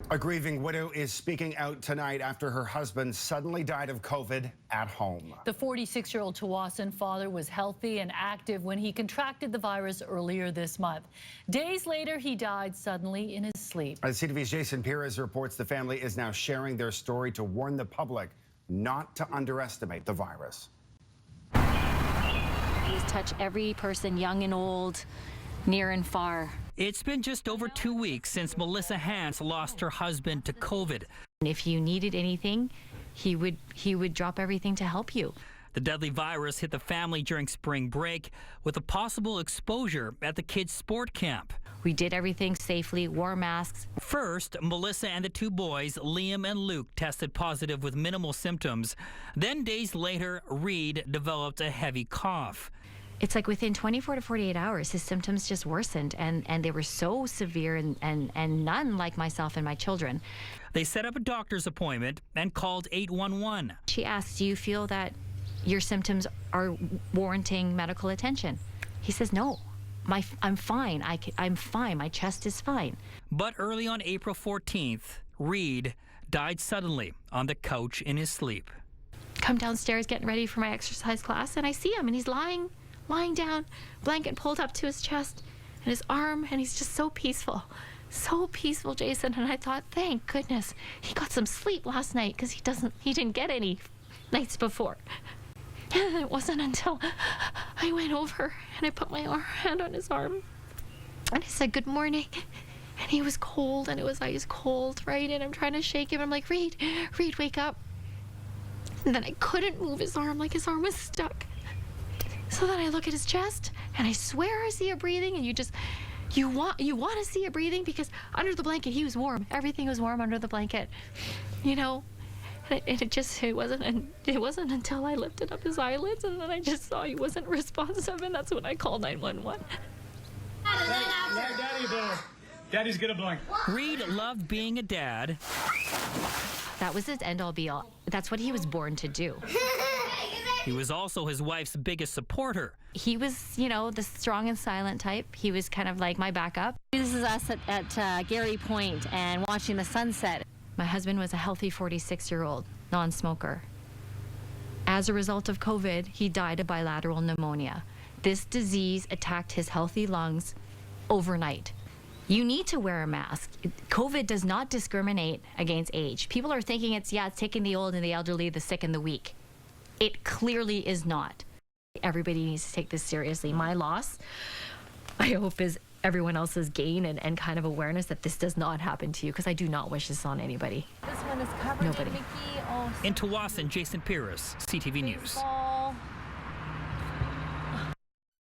A grieving widow is speaking out tonight after her husband suddenly died of COVID at home. The 46-year-old Tawasin father was healthy and active when he contracted the virus earlier this month. Days later, he died suddenly in his sleep. As CTV's Jason Perez reports, the family is now sharing their story to warn the public not to underestimate the virus. He's touched every person, young and old, near and far. It's been just over 2 weeks since Melissa Hans lost her husband to COVID. If you needed anything, he would drop everything to help you. The deadly virus hit the family during spring break with a possible exposure at the kids' sport camp. We did everything safely, wore masks. First, Melissa and the two boys, Liam and Luke, tested positive with minimal symptoms. Then days later, Reed developed a heavy cough. It's like within 24 to 48 hours, his symptoms just worsened, and they were so severe and none like myself and my children. They set up a doctor's appointment and called 811. She asked, do you feel that your symptoms are warranting medical attention? He says, no, I'm fine. I'm fine. My chest is fine. But early on April 14th, Reed died suddenly on the couch in his sleep. Come downstairs getting ready for my exercise class, and I see him, and he's lying down, blanket pulled up to his chest and his arm, and he's just so peaceful, Jason. And I thought, thank goodness he got some sleep last night, because he didn't get any nights before. And it wasn't until I went over and I put my hand on his arm and I said, good morning. And he was cold, and it was ice cold, right? And I'm trying to shake him. I'm like, Reed, wake up. And then I couldn't move his arm, like his arm was stuck. So then I look at his chest, and I swear I see it breathing, and you want to see it breathing, because under the blanket he was warm. Everything was warm under the blanket, you know. And it wasn't until I lifted up his eyelids, and then I just saw he wasn't responsive, and that's when I called 911. Let Daddy blow. Daddy's gonna blink. Reed loved being a dad. That was his end-all be-all. That's what he was born to do. He was also his wife's biggest supporter. He was, you know, the strong and silent type. He was kind of like my backup. This is us at Gary Point and watching the sunset. My husband was a healthy 46-year-old non-smoker. As a result of COVID, he died of bilateral pneumonia. This disease attacked his healthy lungs overnight. You need to wear a mask. COVID does not discriminate against age. People are thinking it's taking the old and the elderly, the sick and the weak. It clearly is not. Everybody needs to take this seriously. My loss, I hope, is everyone else's gain and kind of awareness that this does not happen to you, because I do not wish this on anybody. This one is covered. Nobody. Mickey, In Tawasin, Jason Perez, CTV News.